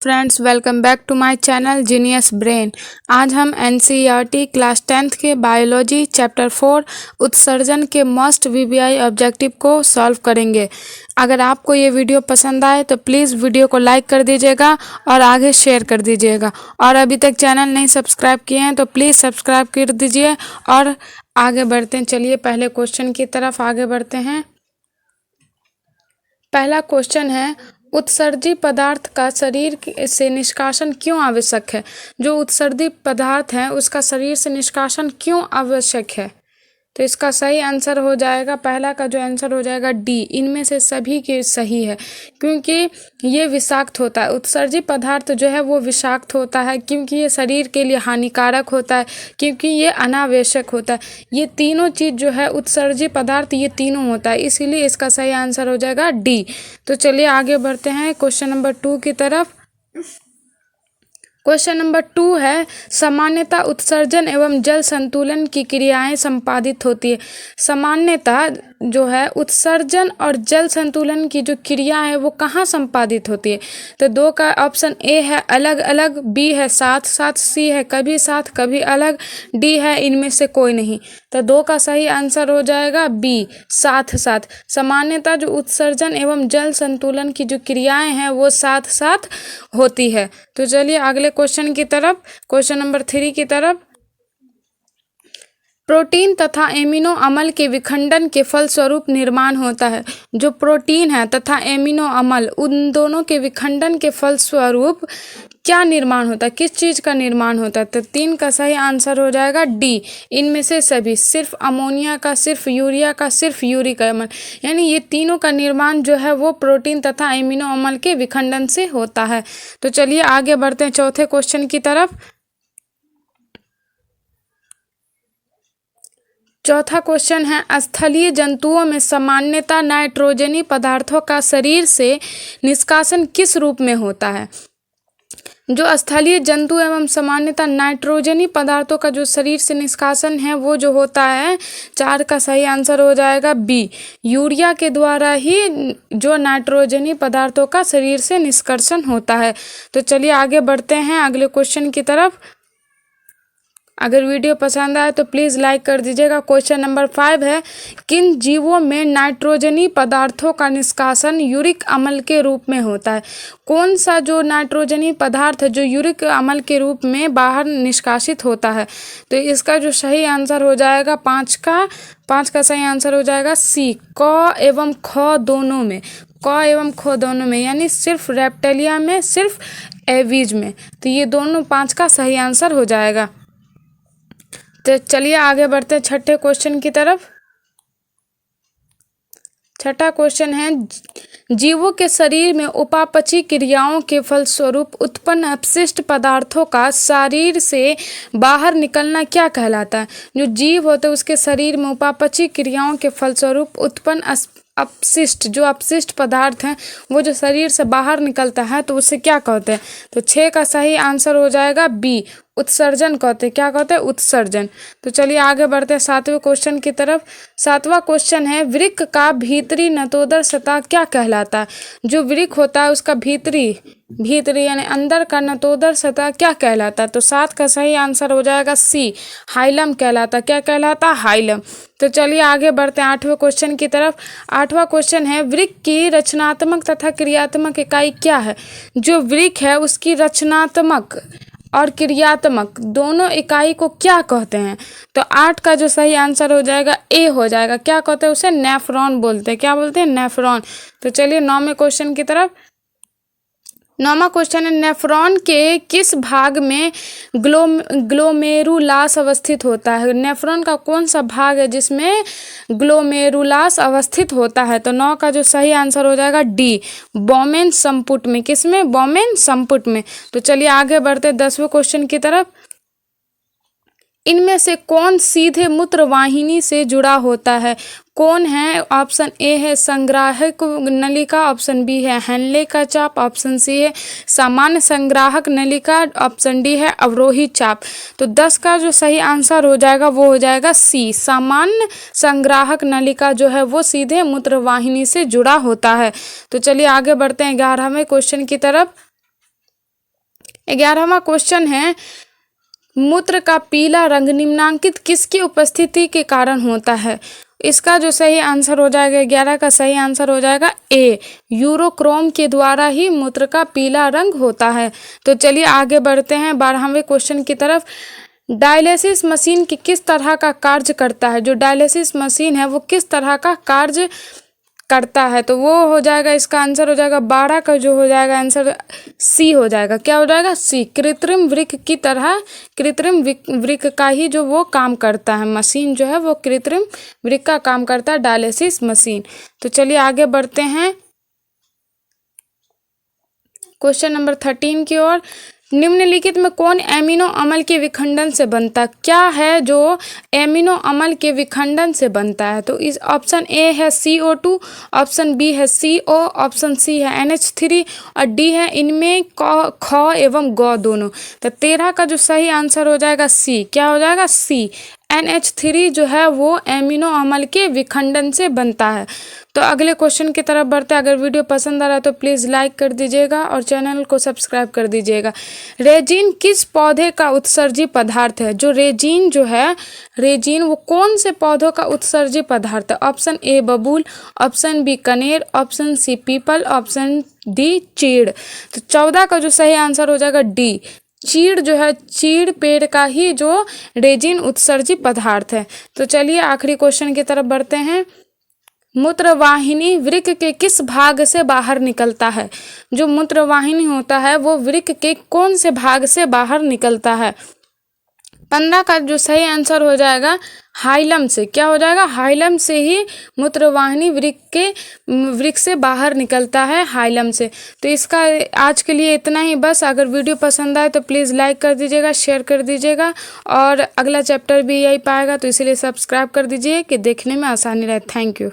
Friends, welcome back to my channel genius brain. आज हम NCERT class 10th के biology chapter 4 उत्सर्जन के मस्ट वीवीआई ऑब्जेक्टिव को सॉल्व करेंगे। अगर आपको ये वीडियो पसंद आए तो प्लीज़ वीडियो को लाइक कर दीजिएगा और आगे शेयर कर दीजिएगा। और अभी तक चैनल नहीं सब्सक्राइब किए हैं तो प्लीज़ सब्सक्राइब कर दीजिए और आगे बढ़ते हैं। चलिए पहले क्वेश्चन की तरफ आगे बढ़ते हैं। पहला क्वेश्चन है, उत्सर्जी पदार्थ का शरीर से निष्कासन क्यों आवश्यक है। जो उत्सर्जी पदार्थ है उसका शरीर से निष्कासन क्यों आवश्यक है। तो इसका सही आंसर हो जाएगा, पहला का जो आंसर हो जाएगा डी, इनमें से सभी के सही है, क्योंकि ये विषाक्त होता है। उत्सर्जी पदार्थ जो है वो विषाक्त होता है क्योंकि ये शरीर के लिए हानिकारक होता है, क्योंकि ये अनावश्यक होता है। ये तीनों चीज़ जो है उत्सर्जी पदार्थ ये तीनों होता है, इसीलिए इसका सही आंसर हो जाएगा डी। तो चलिए आगे बढ़ते हैं क्वेश्चन नंबर 2 की तरफ। क्वेश्चन नंबर 2 है, सामान्यतः उत्सर्जन एवं जल संतुलन की क्रियाएं संपादित होती है। सामान्यतः जो है उत्सर्जन और जल संतुलन की जो क्रिया है वो कहाँ संपादित होती है। तो 2 का ऑप्शन ए है अलग अलग, बी है साथ साथ, सी है कभी साथ कभी अलग, डी है इनमें से कोई नहीं। तो 2 का सही आंसर हो जाएगा बी, साथ साथ। सामान्यतः जो उत्सर्जन एवं जल संतुलन की जो क्रियाएं हैं वो साथ साथ होती है। तो चलिए अगले क्वेश्चन की तरफ, क्वेश्चन नंबर 3 की तरफ। प्रोटीन तथा एमिनो अम्ल के विखंडन के फलस्वरूप निर्माण होता है। जो प्रोटीन है तथा एमिनो अम्ल, उन दोनों के विखंडन के फलस्वरूप क्या निर्माण होता है, किस चीज़ का निर्माण होता है। तो 3 का सही आंसर हो जाएगा डी, इनमें से सभी, सिर्फ अमोनिया का, सिर्फ यूरिया का, सिर्फ यूरिक अम्ल, यानी ये तीनों का निर्माण जो है वो प्रोटीन तथा एमिनो अम्ल के विखंडन से होता है। तो चलिए आगे बढ़ते हैं चौथे क्वेश्चन की तरफ। चौथा क्वेश्चन है, स्थलीय जंतुओं में सामान्यतः नाइट्रोजनी पदार्थों का शरीर से निष्कासन किस रूप में होता है। जो स्थलीय जंतु एवं सामान्यतः नाइट्रोजनी पदार्थों का जो शरीर से निष्कासन है वो जो होता है, 4 का सही आंसर हो जाएगा बी, यूरिया के द्वारा ही जो नाइट्रोजनी पदार्थों का शरीर से निष्कर्षण होता है। तो चलिए आगे बढ़ते हैं अगले क्वेश्चन की तरफ। अगर वीडियो पसंद आए तो प्लीज़ लाइक कर दीजिएगा। क्वेश्चन नंबर 5 है, किन जीवों में नाइट्रोजनी पदार्थों का निष्कासन यूरिक अम्ल के रूप में होता है। कौन सा जो नाइट्रोजनी पदार्थ है जो यूरिक अम्ल के रूप में बाहर निष्कासित होता है। तो इसका जो सही आंसर हो जाएगा 5 का सही आंसर हो जाएगा सी, क एवं ख दोनों में, क एवं ख दोनों में, यानी सिर्फ रेप्टेलिया में, सिर्फ एवीज में। तो ये दोनों 5 का सही आंसर हो जाएगा। तो चलिए आगे बढ़ते हैं छठे क्वेश्चन की तरफ। छठा क्वेश्चन है, जीवों के शरीर में उपापचयी क्रियाओं के फलस्वरूप उत्पन्न अपशिष्ट पदार्थों का शरीर से बाहर निकलना क्या कहलाता है। जो जीव होते हैं उसके शरीर में उपापचयी क्रियाओं के फलस्वरूप उत्पन्न अपशिष्ट, जो अपशिष्ट पदार्थ हैं वो जो शरीर से बाहर निकलता है तो उसे क्या कहते हैं। तो 6 का सही आंसर हो जाएगा बी, उत्सर्जन कहते हैं। क्या कहते हैं, उत्सर्जन। तो चलिए आगे बढ़ते हैं 7वें क्वेश्चन की तरफ। 7वां क्वेश्चन है, वृक्क का भीतरी नतोदर सतह क्या कहलाता है। जो वृक्क होता है उसका भीतरी यानी अंदर का नतोदर सतह क्या कहलाता है। तो 7 का सही आंसर हो जाएगा सी, हाइलम कहलाता। क्या कहलाता, हाइलम। तो चलिए आगे बढ़ते हैं 8वें क्वेश्चन की तरफ। 8वां क्वेश्चन है, वृक्क की रचनात्मक तथा क्रियात्मक इकाई क्या है। जो वृक्क है उसकी रचनात्मक और क्रियात्मक दोनों इकाई को क्या कहते हैं। तो 8 का जो सही आंसर हो जाएगा ए हो जाएगा। क्या कहते हैं उसे, नेफ्रॉन बोलते हैं। क्या बोलते हैं, नेफ्रॉन। तो चलिए 9वें क्वेश्चन की तरफ। 9वां क्वेश्चन है, नेफ्रॉन के किस भाग में ग्लोमेरुलास अवस्थित होता है। नेफ्रॉन का कौन सा भाग है जिसमें ग्लोमेरुलास अवस्थित होता है। तो 9 का जो सही आंसर हो जाएगा डी, बोमेन संपुट में। किसमें, बोमेन संपुट में। तो चलिए आगे बढ़ते 10वें क्वेश्चन की तरफ। इनमें से कौन सीधे मूत्र वाहिनी से जुड़ा होता है। कौन है, ऑप्शन ए है संग्राहक नलिका, ऑप्शन बी है हेनले का चाप, ऑप्शन सी है सामान्य संग्राहक नलिका, ऑप्शन डी है अवरोही चाप। तो 10 का जो सही आंसर हो जाएगा वो हो जाएगा सी, सामान्य संग्राहक नलिका जो है वो सीधे मूत्र वाहिनी से जुड़ा होता है। तो चलिए आगे बढ़ते हैं 11वें क्वेश्चन की तरफ। 11वां क्वेश्चन है, मूत्र का पीला रंग निम्नांकित किसकी उपस्थिति के कारण होता है? इसका जो सही आंसर हो जाएगा 11 का सही आंसर हो जाएगा ए, यूरोक्रोम के द्वारा ही मूत्र का पीला रंग होता है। तो चलिए आगे बढ़ते हैं 12वें क्वेश्चन की तरफ। डायलिसिस मशीन की किस तरह का कार्य करता है? जो डायलिसिस मशीन है वो किस तरह का कार्य करता है? तो वो हो जाएगा, इसका आंसर हो जाएगा 12 का जो हो जाएगा आंसर सी हो जाएगा। क्या हो जाएगा? सी। कृत्रिम वृक्क की तरह कृत्रिम वृक्क का ही जो वो काम करता है, मशीन जो है वो कृत्रिम वृक्क का काम करता है, डायलिसिस मशीन। तो चलिए आगे बढ़ते हैं क्वेश्चन नंबर 13 की ओर। निम्नलिखित में कौन एमिनो अम्ल के विखंडन से बनता? क्या है जो एमिनो अम्ल के विखंडन से बनता है? तो इस ऑप्शन ए है CO2, ऑप्शन बी है CO, ऑप्शन सी है NH3 और डी है इनमें ख एवं ग दोनों। तो 13 का जो सही आंसर हो जाएगा सी। क्या हो जाएगा? सी। NH3 जो है वो एमिनो अम्ल के विखंडन से बनता है। तो अगले क्वेश्चन की तरफ बढ़ते हैं। अगर वीडियो पसंद आ रहा है तो प्लीज़ लाइक कर दीजिएगा और चैनल को सब्सक्राइब कर दीजिएगा। रेजिन किस पौधे का उत्सर्जी पदार्थ है? जो रेजिन जो है, रेजिन वो कौन से पौधों का उत्सर्जी पदार्थ है? ऑप्शन ए बबूल, ऑप्शन बी कनेर, option see people, option D चीड़। तो 14 का जो सही आंसर हो जाएगा डी, चीड़ जो है, चीड़ पेड़ का ही जो रेजिन उत्सर्जी पदार्थ है। तो चलिए आखिरी क्वेश्चन की तरफ बढ़ते हैं। मूत्रवाहिनी वृक्क के किस भाग से बाहर निकलता है? जो मूत्रवाहिनी होता है वो वृक्क के कौन से भाग से बाहर निकलता है? 15 का जो सही आंसर हो जाएगा हाइलम से। क्या हो जाएगा? हाइलम से ही मूत्रवाहिनी वृक्क से बाहर निकलता है, हाइलम से। तो इसका आज के लिए इतना ही बस। अगर वीडियो पसंद आए तो प्लीज़ लाइक कर दीजिएगा, शेयर कर दीजिएगा और अगला चैप्टर भी यही पाएगा, तो इसीलिए सब्सक्राइब कर दीजिए कि देखने में आसानी रहे। Thank you.